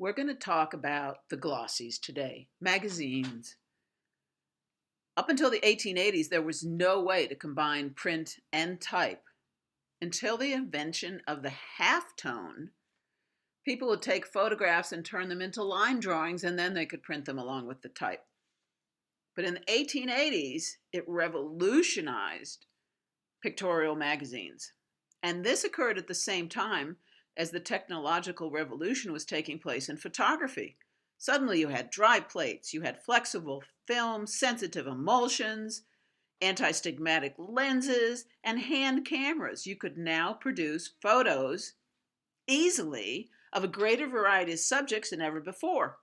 We're going to talk about the glossies today, magazines. Up until the 1880s, there was no way to combine print and type. Until the invention of the halftone, people would take photographs and turn them into line drawings, and then they could print them along with the type. But in the 1880s, it revolutionized pictorial magazines. And this occurred at the same time as the technological revolution was taking place in photography. Suddenly you had dry plates, you had flexible film, sensitive emulsions, anti-stigmatic lenses, and hand cameras. You could now produce photos easily of a greater variety of subjects than ever before.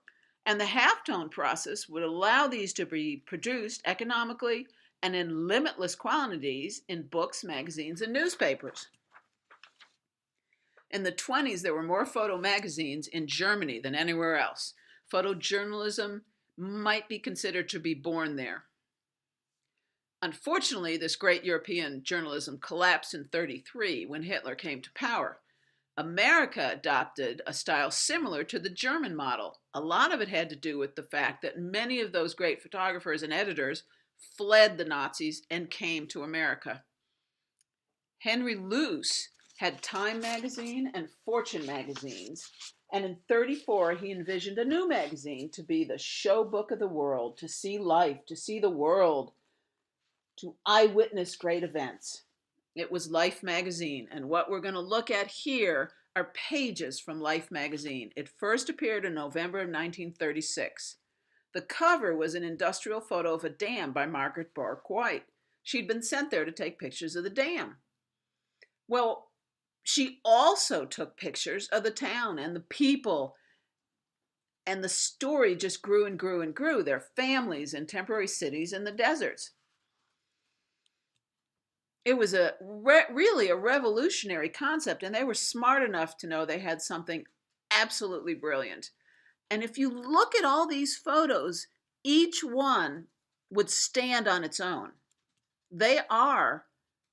And the halftone process would allow these to be produced economically and in limitless quantities in books, magazines, and newspapers. In the 20s, there were more photo magazines in Germany than anywhere else. Photojournalism might be considered to be born there. Unfortunately, this great European journalism collapsed in 1933 when Hitler came to power. America adopted a style similar to the German model. A lot of it had to do with the fact that many of those great photographers and editors fled the Nazis and came to America. Henry Luce had Time magazine and Fortune magazines, and in 1934 he envisioned a new magazine to be the show book of the world, to see life, to see the world, to eyewitness great events. It was Life magazine, and what we're going to look at here are pages from Life magazine. It first appeared in November of 1936. The cover was an industrial photo of a dam by Margaret Bourke White. She'd been sent there to take pictures of the dam. Well, she also took pictures of the town and the people, and the story just grew and grew and grew. Their families in temporary cities in the deserts. It was really a revolutionary concept, and they were smart enough to know they had something absolutely brilliant. And if you look at all these photos, each one would stand on its own. They are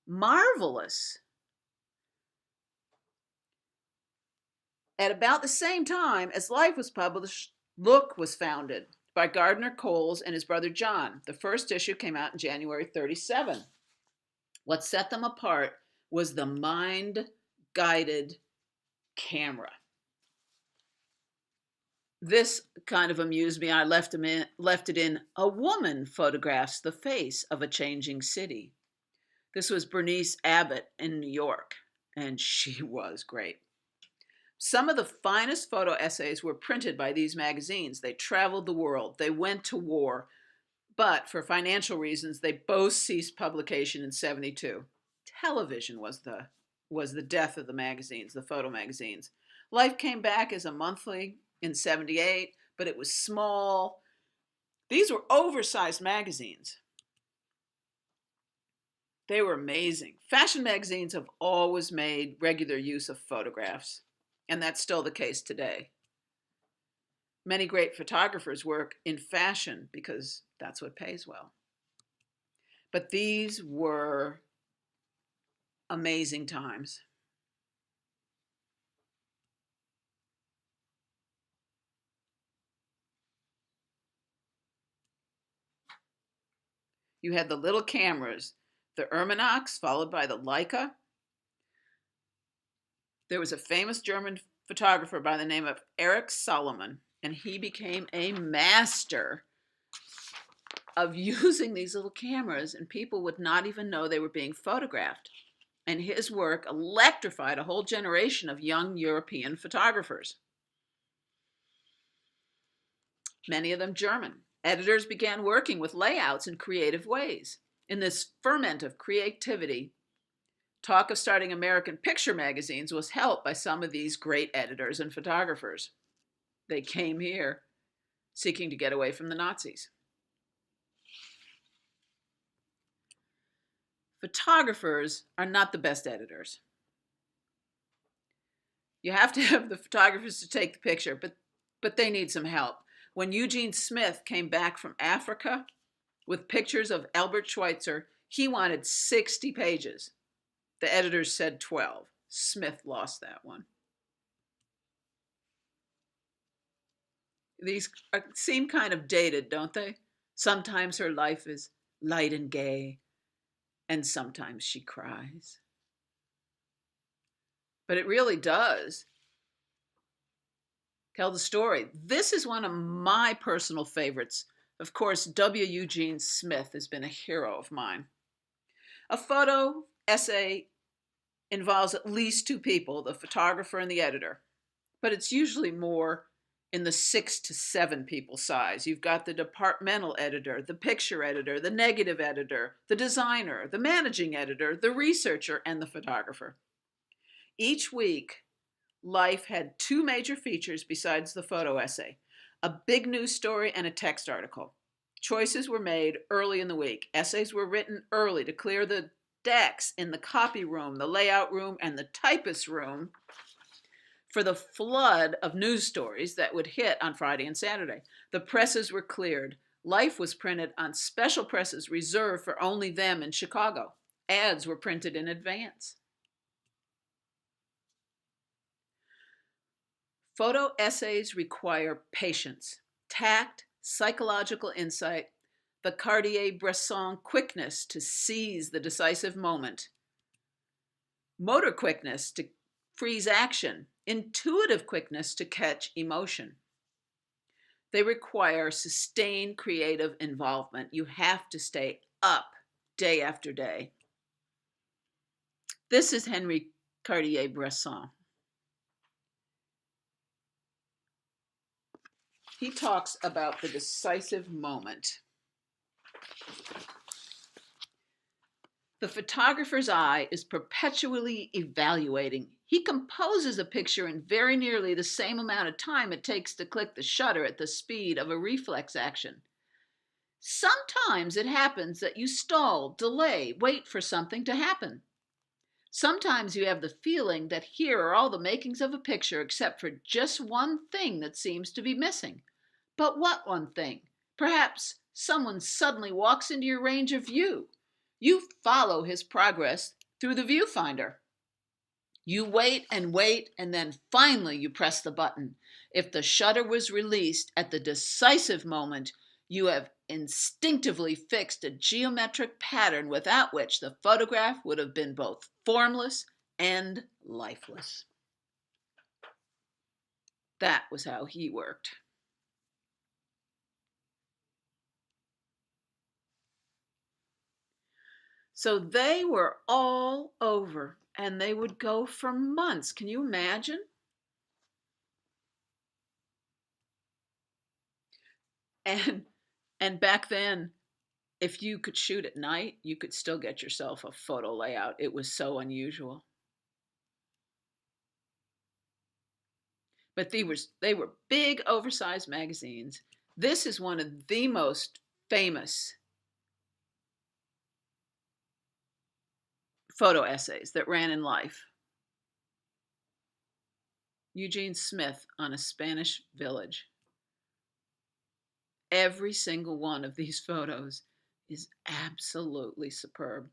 marvelous. At about the same time as Life was published, Look was founded by Gardner Coles and his brother John. The first issue came out in January 1937. What set them apart was the mind-guided camera. This kind of amused me. I left it in. A woman photographs the face of a changing city. This was Bernice Abbott in New York, and she was great. Some of the finest photo essays were printed by these magazines. They traveled the world. They went to war. But for financial reasons, they both ceased publication in 1972. Television was the death of the magazines, the photo magazines. Life came back as a monthly in 1978, but it was small. These were oversized magazines. They were amazing. Fashion magazines have always made regular use of photographs, and that's still the case today. Many great photographers work in fashion because that's what pays well. But these were amazing times. You had the little cameras, the Erminox, followed by the Leica. There was a famous German photographer by the name of Erich Solomon, and he became a master of using these little cameras, and people would not even know they were being photographed. And his work electrified a whole generation of young European photographers, many of them German. Editors began working with layouts in creative ways. In this ferment of creativity, talk of starting American picture magazines was helped by some of these great editors and photographers. They came here seeking to get away from the Nazis. Photographers are not the best editors. You have to have the photographers to take the picture, but they need some help. When Eugene Smith came back from Africa with pictures of Albert Schweitzer, he wanted 60 pages. The editors said 12. Smith lost that one. These seem kind of dated, don't they? Sometimes her life is light and gay, and sometimes she cries. But it really does tell the story. This is one of my personal favorites. Of course, W. Eugene Smith has been a hero of mine. A photo essay involves at least two people, the photographer and the editor, but it's usually more in the 6 to 7 people size. You've got the departmental editor, the picture editor, the negative editor, the designer, the managing editor, the researcher, and the photographer. Each week, Life had two major features besides the photo essay: a big news story and a text article. Choices were made early in the week. Essays were written early to clear the decks in the copy room, the layout room, and the typist room for the flood of news stories that would hit on Friday and Saturday. The presses were cleared. Life was printed on special presses reserved for only them in Chicago. Ads were printed in advance. Photo essays require patience, tact, psychological insight, the Cartier-Bresson quickness to seize the decisive moment, motor quickness to freeze action, intuitive quickness to catch emotion. They require sustained creative involvement. You have to stay up day after day. This is Henry Cartier-Bresson. He talks about the decisive moment. The photographer's eye is perpetually evaluating. He composes a picture in very nearly the same amount of time it takes to click the shutter at the speed of a reflex action. Sometimes it happens that you stall, delay, wait for something to happen. Sometimes you have the feeling that here are all the makings of a picture except for just one thing that seems to be missing. But what one thing? Perhaps someone suddenly walks into your range of view. You follow his progress through the viewfinder. You wait, and then finally you press the button. If the shutter was released at the decisive moment, you have instinctively fixed a geometric pattern without which the photograph would have been both formless and lifeless. That was how he worked. So they were all over, and they would go for months. Can you imagine? And back then, if you could shoot at night, you could still get yourself a photo layout. It was so unusual. But they were big, oversized magazines. This is one of the most famous photo essays that ran in Life. Eugene Smith on a Spanish village. Every single one of these photos is absolutely superb.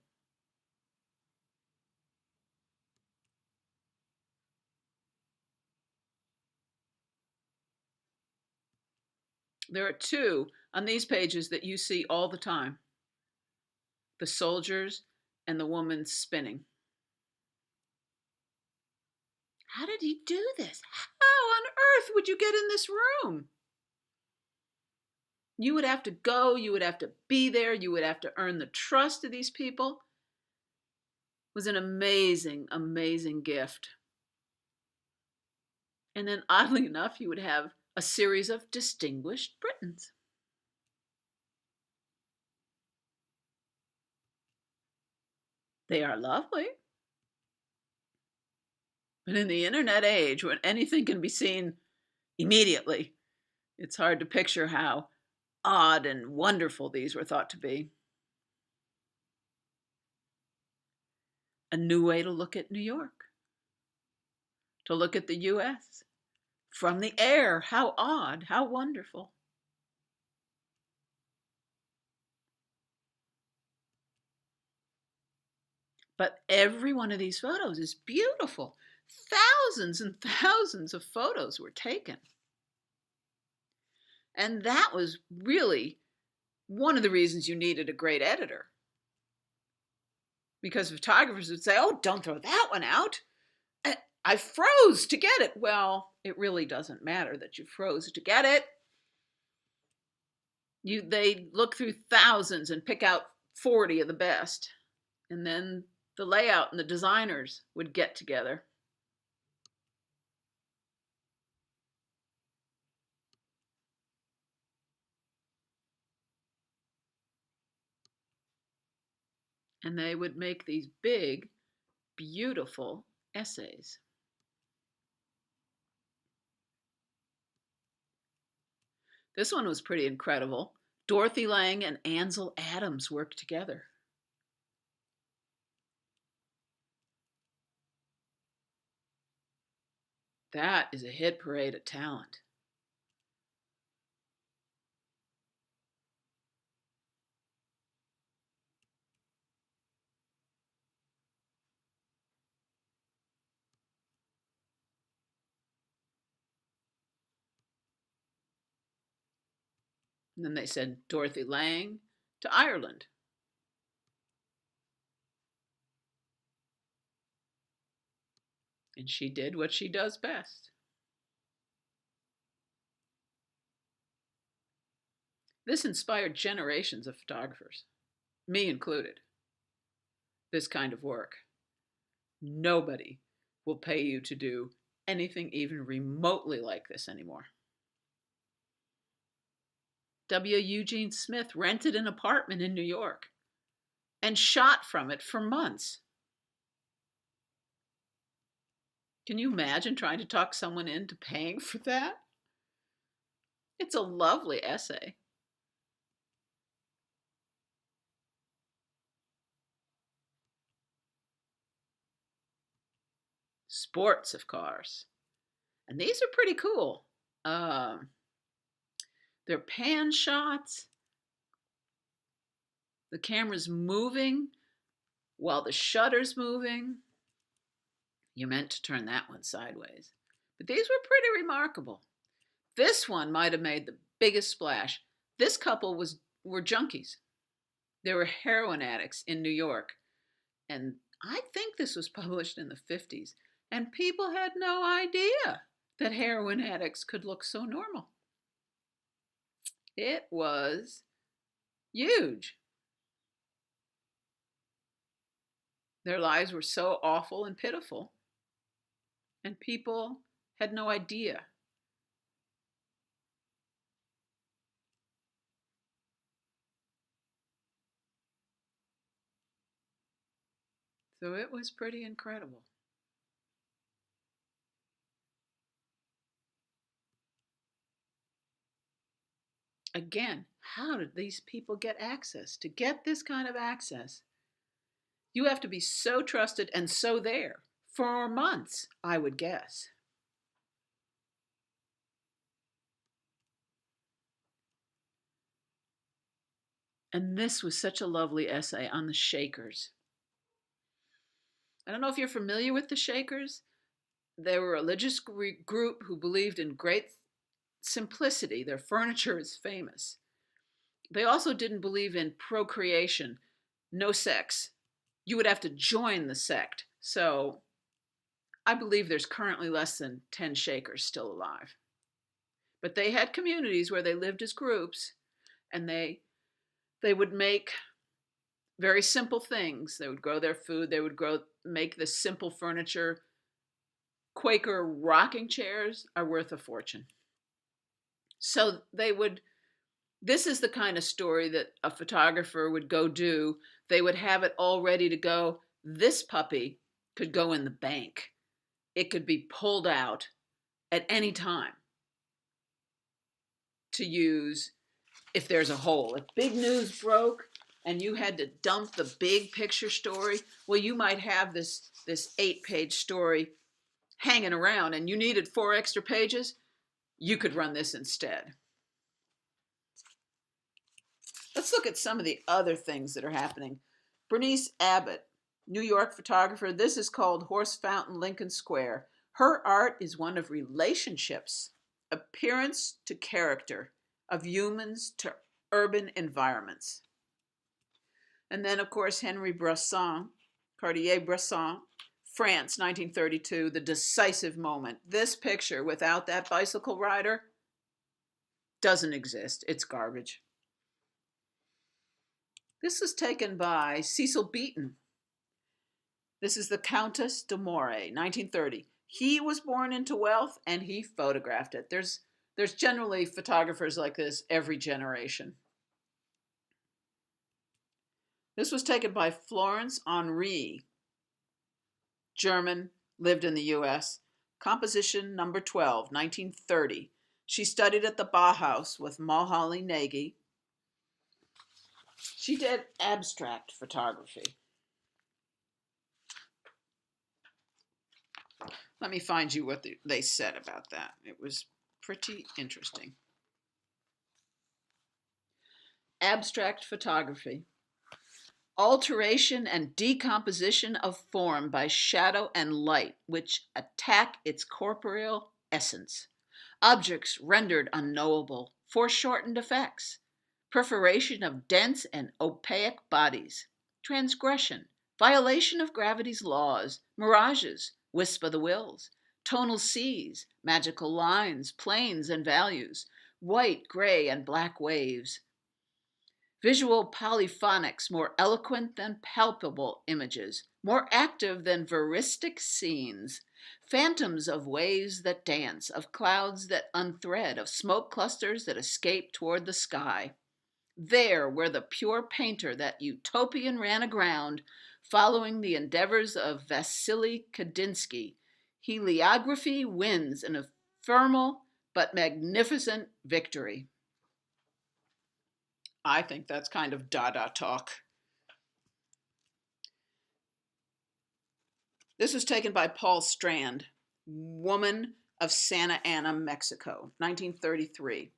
There are two on these pages that you see all the time: the soldiers and the woman spinning. How did he do this? How on earth would you get in this room? You would have to go, you would have to be there, you would have to earn the trust of these people. It was an amazing, amazing gift. And then, oddly enough, you would have a series of distinguished Britons. They are lovely. But in the internet age, when anything can be seen immediately, it's hard to picture how odd and wonderful these were thought to be. A new way to look at New York, to look at the US. From the air, how odd, how wonderful. But every one of these photos is beautiful. Thousands and thousands of photos were taken. And that was really one of the reasons you needed a great editor. Because photographers would say, oh, don't throw that one out. I froze to get it. Well, it really doesn't matter that you froze to get it. They look through thousands and pick out 40 of the best. And then the layout and the designers would get together. And they would make these big, beautiful essays. This one was pretty incredible. Dorothy Lang and Ansel Adams worked together. That is a hit parade of talent. And then they sent Dorothy Lang to Ireland. And she did what she does best. This inspired generations of photographers, me included, this kind of work. Nobody will pay you to do anything even remotely like this anymore. W. Eugene Smith rented an apartment in New York and shot from it for months. Can you imagine trying to talk someone into paying for that? It's a lovely essay. Sports, of course. And these are pretty cool. They're pan shots. The camera's moving while the shutter's moving. You meant to turn that one sideways. But these were pretty remarkable. This one might have made the biggest splash. This couple were junkies. They were heroin addicts in New York. And I think this was published in the 50s. And people had no idea that heroin addicts could look so normal. It was huge. Their lives were so awful and pitiful, and people had no idea. So it was pretty incredible. Again, how did these people get access? To get this kind of access, you have to be so trusted and so there for months, I would guess. And this was such a lovely essay on the Shakers. I don't know if you're familiar with the Shakers. They were a religious group who believed in great simplicity. Their furniture is famous. They also didn't believe in procreation, no sex. You would have to join the sect. So I believe there's currently less than 10 Shakers still alive. But they had communities where they lived as groups, and they would make very simple things. They would grow their food. They would make this simple furniture. Quaker rocking chairs are worth a fortune. So this is the kind of story that a photographer would go do. They would have it all ready to go. This puppy could go in the bank. It could be pulled out at any time to use if there's a hole. If big news broke and you had to dump the big picture story, well, you might have this 8-page story hanging around and you needed 4 extra pages. You could run this instead. Let's look at some of the other things that are happening. Bernice Abbott, New York photographer. This is called Horse Fountain, Lincoln Square. Her art is one of relationships, appearance to character, of humans to urban environments. And then, of course, Cartier-Bresson, France, 1932, the decisive moment. This picture without that bicycle rider doesn't exist. It's garbage. This was taken by Cecil Beaton. This is the Countess de Moray, 1930. He was born into wealth and he photographed it. There's generally photographers like this every generation. This was taken by Florence Henri, German, lived in the US. Composition number 12, 1930. She studied at the Bauhaus with Mulholland Nagy. She did abstract photography. Let me find you what they said about that. It was pretty interesting. Abstract photography. Alteration and decomposition of form by shadow and light, which attack its corporeal essence. Objects rendered unknowable, foreshortened effects. Perforation of dense and opaque bodies. Transgression, violation of gravity's laws, mirages, wisp of the wills, tonal seas, magical lines, planes and values, white, gray, and black waves. Visual polyphonics, more eloquent than palpable images, more active than veristic scenes, phantoms of waves that dance, of clouds that unthread, of smoke clusters that escape toward the sky. There, where the pure painter, that utopian, ran aground, following the endeavors of Vasily Kandinsky, heliography wins an ephemeral but magnificent victory. I think that's kind of Dada talk. This was taken by Paul Strand, Woman of Santa Ana, Mexico, 1933.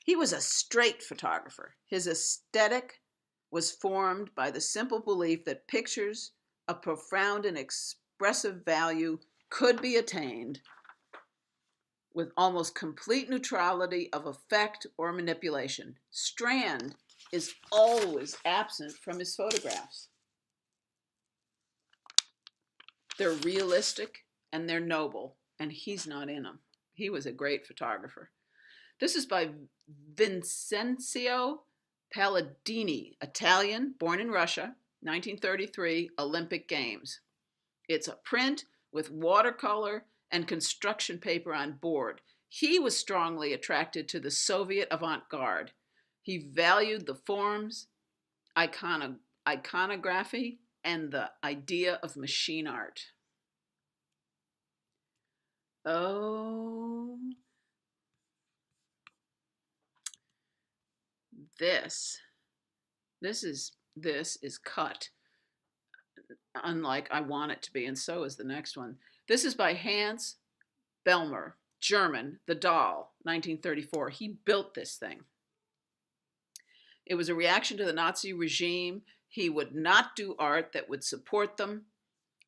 He was a straight photographer. His aesthetic was formed by the simple belief that pictures of profound and expressive value could be attained with almost complete neutrality of effect or manipulation. Strand is always absent from his photographs. They're realistic and they're noble, and he's not in them. He was a great photographer. This is by Vincenzo Palladini, Italian, born in Russia, 1933, Olympic Games. It's a print with watercolor and construction paper on board. He was strongly attracted to the Soviet avant-garde. He valued the forms, iconography, and the idea of machine art. Oh, this is cut, unlike I want it to be, and so is the next one. This is by Hans Bellmer, German, The Doll, 1934. He built this thing. It was a reaction to the Nazi regime. He would not do art that would support them.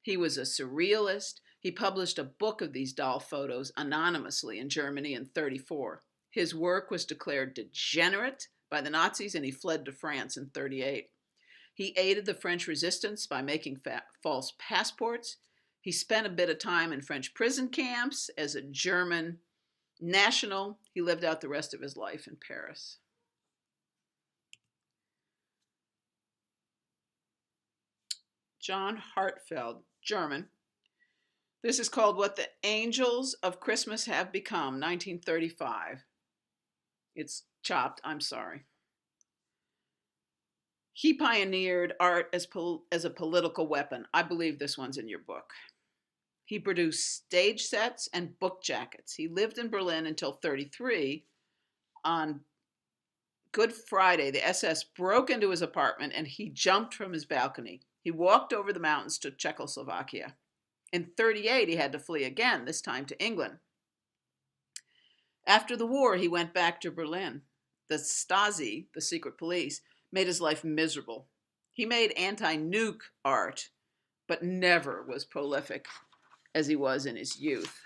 He was a surrealist. He published a book of these doll photos anonymously in Germany in 1934. His work was declared degenerate by the Nazis, and he fled to France in 1938. He aided the French resistance by making false passports. He spent a bit of time in French prison camps as a German national. He lived out the rest of his life in Paris. John Hartfeld, German. This is called What the Angels of Christmas Have Become, 1935. It's chopped, I'm sorry. He pioneered art as a political weapon. I believe this one's in your book. He produced stage sets and book jackets. He lived in Berlin until 1933. On Good Friday, the SS broke into his apartment and he jumped from his balcony. He walked over the mountains to Czechoslovakia. In 1938, he had to flee again, this time to England. After the war, he went back to Berlin. The Stasi, the secret police, made his life miserable. He made anti-nuke art, but never was prolific as he was in his youth.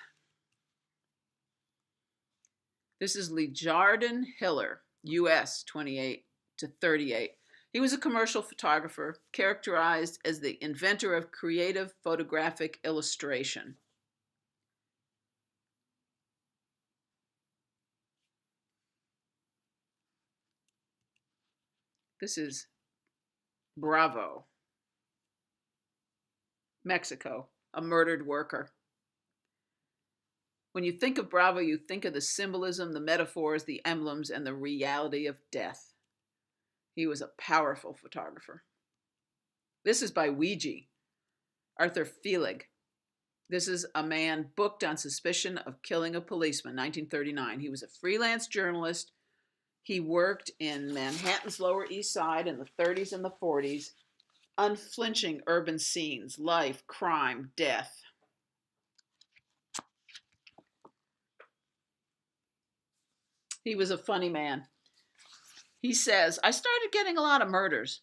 This is Lee Jardin Hiller, U.S. 28 to 38. He was a commercial photographer characterized as the inventor of creative photographic illustration. This is Bravo, Mexico, a murdered worker. When you think of Bravo, you think of the symbolism, the metaphors, the emblems, and the reality of death. He was a powerful photographer. This is by Ouija, Arthur Felig. This is a man booked on suspicion of killing a policeman, 1939. He was a freelance journalist. He worked in Manhattan's Lower East Side in the 30s and the 40s. Unflinching urban scenes, life, crime, death. He was a funny man. He says, I started getting a lot of murders.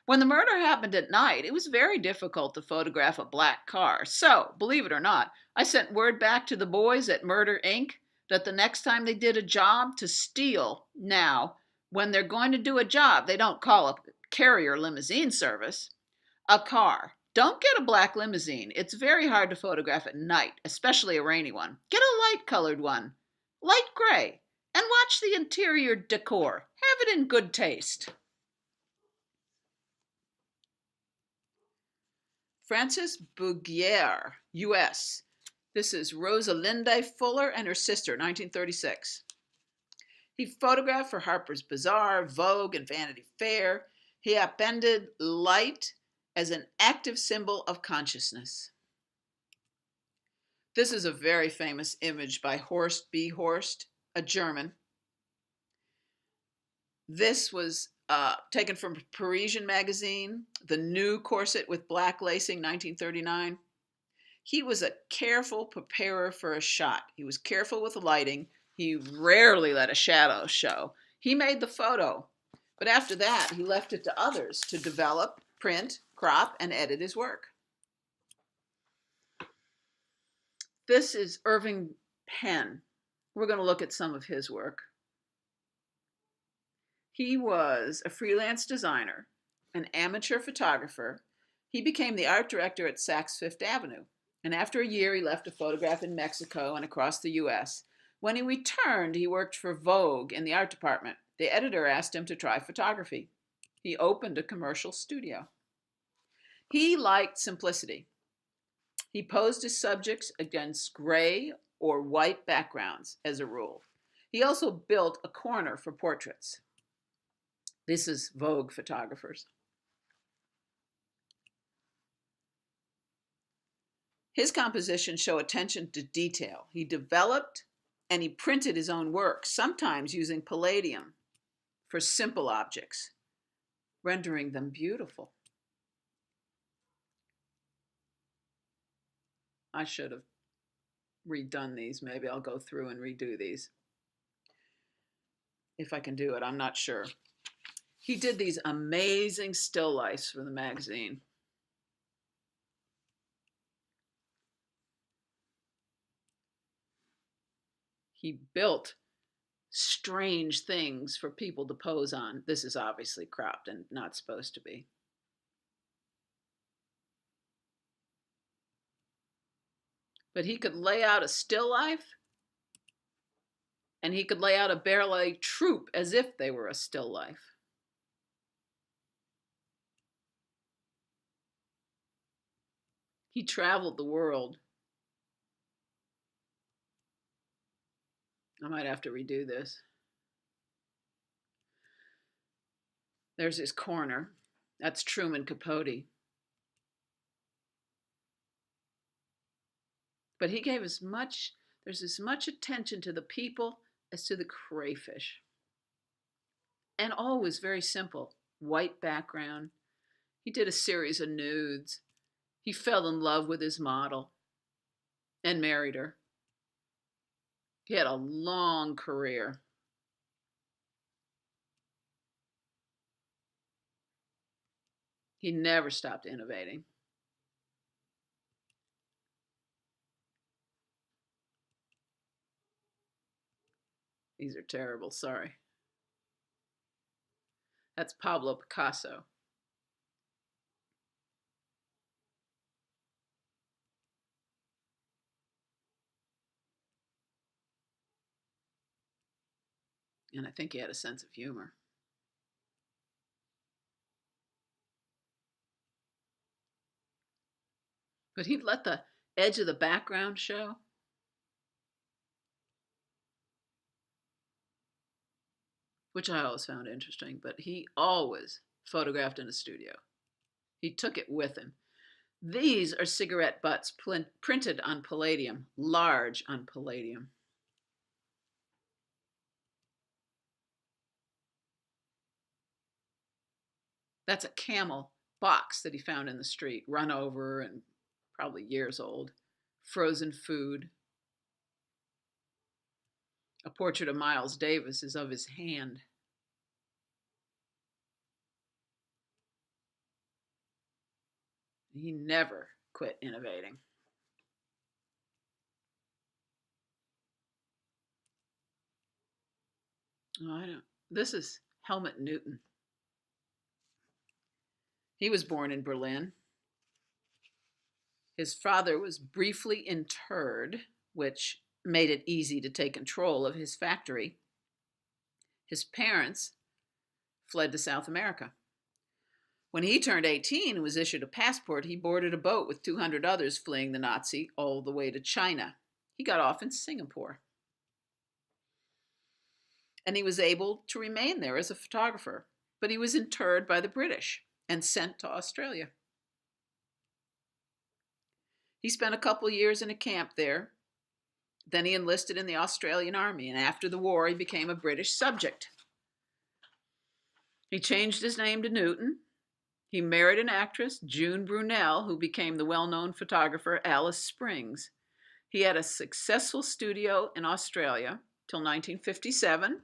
When the murder happened at night, it was very difficult to photograph a black car. So, believe it or not, I sent word back to the boys at Murder Inc. that the next time they did a job to steal, now, when they're going to do a job, they don't call a carrier limousine service. A car. Don't get a black limousine. It's very hard to photograph at night, especially a rainy one. Get a light-colored one, light gray, and watch the interior decor. Have it in good taste. Frances Bouguier, U.S. This is Rosalinde Fuller and her sister, 1936. He photographed for Harper's Bazaar, Vogue, and Vanity Fair. He appended light as an active symbol of consciousness. This is a very famous image by Horst B. Horst, a German. This was taken from Parisian magazine, The New Corset with Black Lacing, 1939. He was a careful preparer for a shot. He was careful with the lighting. He rarely let a shadow show. He made the photo, but after that, he left it to others to develop, print, crop, and edit his work. This is Irving Penn. We're going to look at some of his work. He was a freelance designer, an amateur photographer. He became the art director at Saks Fifth Avenue. And after a year, he left to photograph in Mexico and across the U.S. When he returned, he worked for Vogue in the art department. The editor asked him to try photography. He opened a commercial studio. He liked simplicity. He posed his subjects against gray or white backgrounds as a rule. He also built a corner for portraits. This is Vogue photographers. His compositions show attention to detail. He developed and he printed his own work, sometimes using palladium for simple objects, rendering them beautiful. I should have redone these. Maybe I'll go through and redo these. If I can do it, I'm not sure. He did these amazing still lifes for the magazine. He built strange things for people to pose on. This is obviously cropped and not supposed to be. But he could lay out a still life, and he could lay out a ballet troupe as if they were a still life. He traveled the world. I might have to redo this. There's his corner. That's Truman Capote. But he gave there's as much attention to the people as to the crayfish. And always very simple. White background. He did a series of nudes. He fell in love with his model and married her. He had a long career. He never stopped innovating. These are terrible. Sorry. That's Pablo Picasso. And I think he had a sense of humor. But he'd let the edge of the background show, which I always found interesting. But he always photographed in a studio. He took it with him. These are cigarette butts printed on palladium, large on palladium. That's a camel box that he found in the street, run over and probably years old. Frozen food. A portrait of Miles Davis is of his hand. He never quit innovating. Oh, I don't. This is Helmut Newton. He was born in Berlin. His father was briefly interred, which made it easy to take control of his factory. His parents fled to South America. When he turned 18 and was issued a passport, he boarded a boat with 200 others fleeing the Nazi all the way to China. He got off in Singapore. And he was able to remain there as a photographer, but he was interred by the British and sent to Australia. He spent a couple years in a camp there. Then he enlisted in the Australian Army, and after the war, he became a British subject. He changed his name to Newton. He married an actress, June Brunel, who became the well-known photographer Alice Springs. He had a successful studio in Australia till 1957,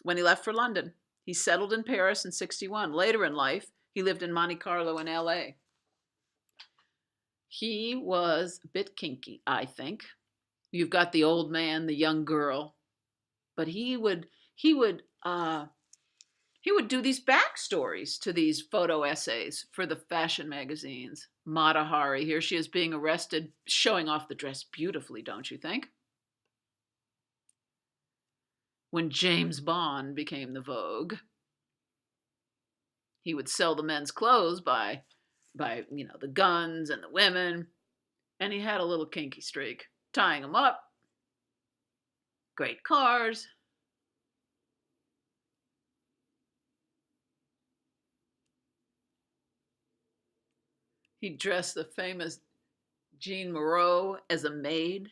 when he left for London. He settled in Paris in 1961. Later in life, he lived in Monte Carlo in LA. He was a bit kinky, I think. You've got the old man, the young girl, but he would do these backstories to these photo essays for the fashion magazines. Mata Hari, here she is being arrested, showing off the dress beautifully, don't you think? When James Bond became the vogue, he would sell the men's clothes by the guns and the women, and he had a little kinky streak, tying them up. Great cars. He dressed the famous Jean Moreau as a maid,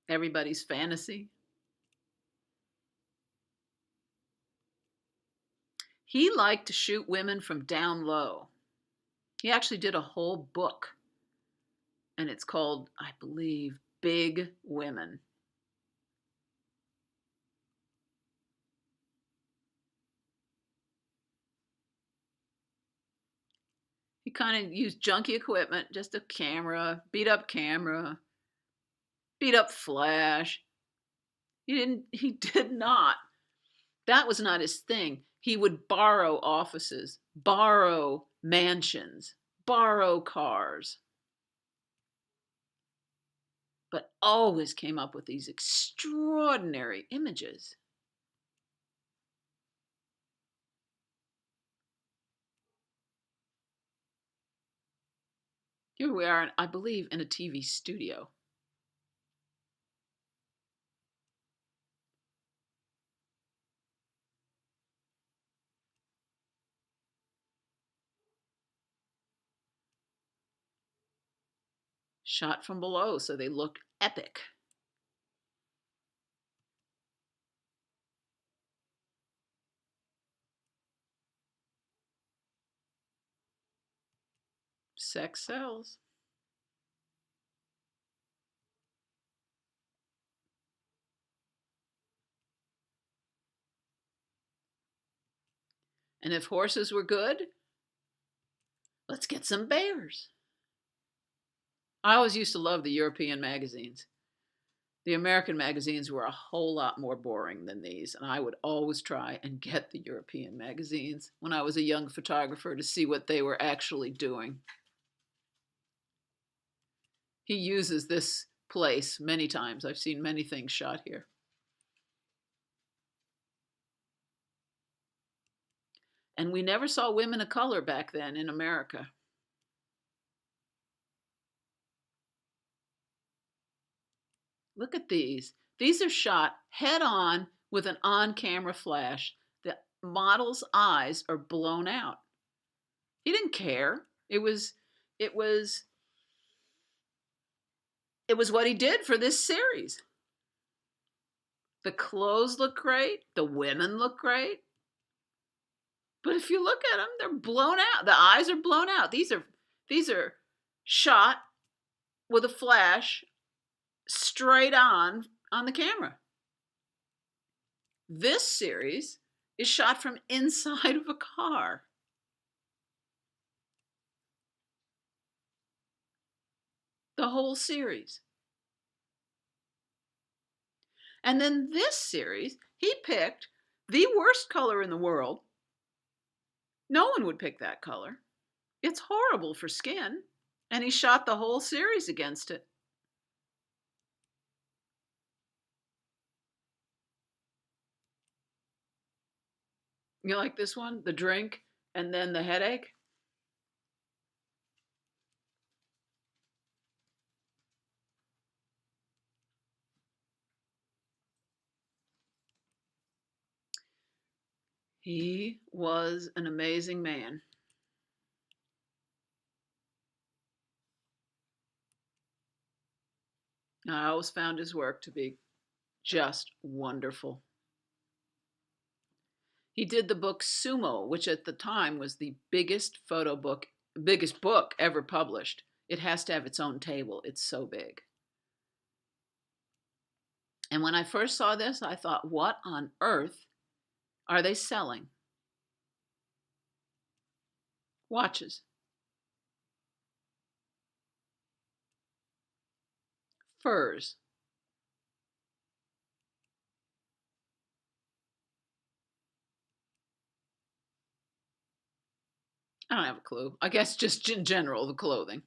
everybody's fantasy. He liked to shoot women from down low. He actually did a whole book, and it's called, I believe, Big Women. He kind of used junky equipment, just a camera, beat up flash. He did not. That was not his thing. He would borrow offices, borrow mansions, borrow cars, but always came up with these extraordinary images. Here we are, I believe, in a TV studio. Shot from below, so they look epic. Sex sells. And if horses were good, let's get some bears. I always used to love the European magazines. The American magazines were a whole lot more boring than these, and I would always try and get the European magazines when I was a young photographer to see what they were actually doing. He uses this place many times. I've seen many things shot here. And we never saw women of color back then in America. Look at these. These are shot head on with an on camera flash. The model's eyes are blown out. He didn't care. It was it was what he did for this series. The clothes look great, the women look great. But if you look at them, they're blown out. The eyes are blown out. These are shot with a flash straight on the camera. This series is shot from inside of a car. The whole series. And then this series, he picked the worst color in the world. No one would pick that color. It's horrible for skin. And he shot the whole series against it. You like this one? The drink and then the headache? He was an amazing man. I always found his work to be just wonderful. He did the book Sumo, which at the time was the biggest biggest book ever published. It has to have its own table. It's so big. And when I first saw this, I thought, what on earth are they selling? Watches. Furs. I don't have a clue. I guess just in general, the clothing.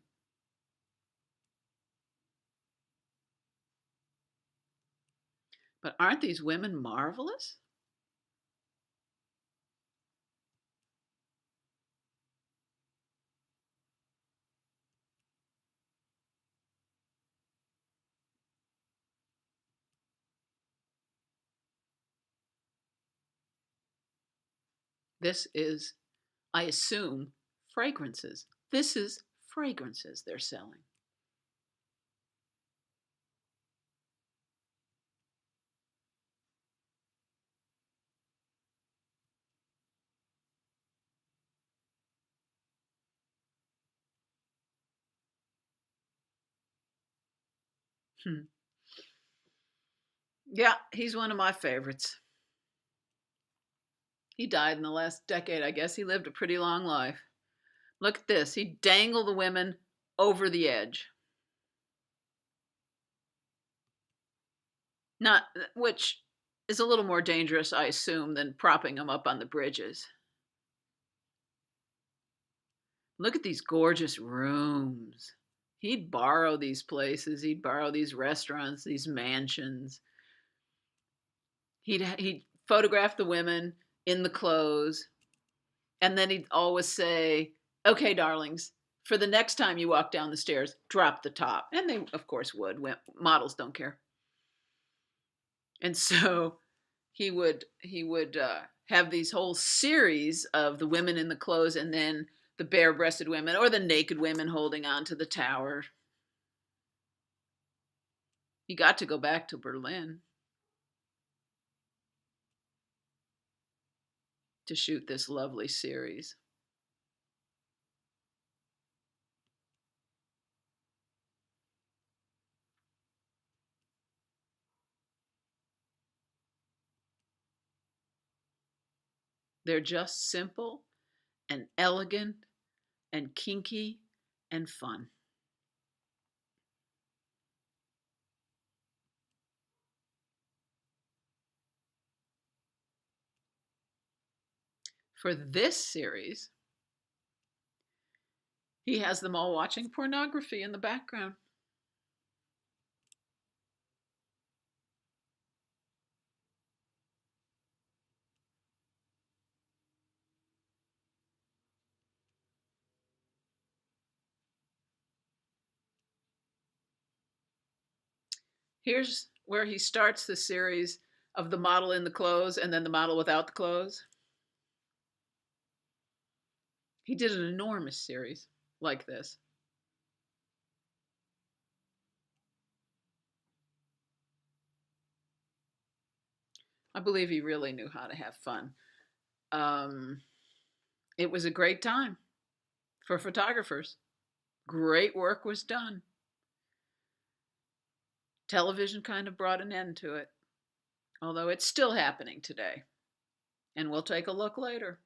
But aren't these women marvelous? This is, I assume, fragrances. This is fragrances they're selling. Hmm. Yeah, he's one of my favorites. He died in the last decade, I guess. He lived a pretty long life. Look at this. He dangled the women over the edge. Not, which is a little more dangerous, I assume, than propping them up on the bridges. Look at these gorgeous rooms. He'd borrow these places. He'd borrow these restaurants, these mansions. He'd photograph the women in the clothes, and then he'd always say, "Okay, darlings, for the next time you walk down the stairs, drop the top." And they, of course, would. Models don't care. And so he would have these whole series of the women in the clothes, and then the bare-breasted women or the naked women holding on to the tower. He got to go back to Berlin to shoot this lovely series. They're just simple and elegant and kinky and fun. For this series, he has them all watching pornography in the background. Here's where he starts the series of the model in the clothes and then the model without the clothes. He did an enormous series like this. I believe he really knew how to have fun. It was a great time for photographers. Great work was done. Television kind of brought an end to it, although it's still happening today. And we'll take a look later.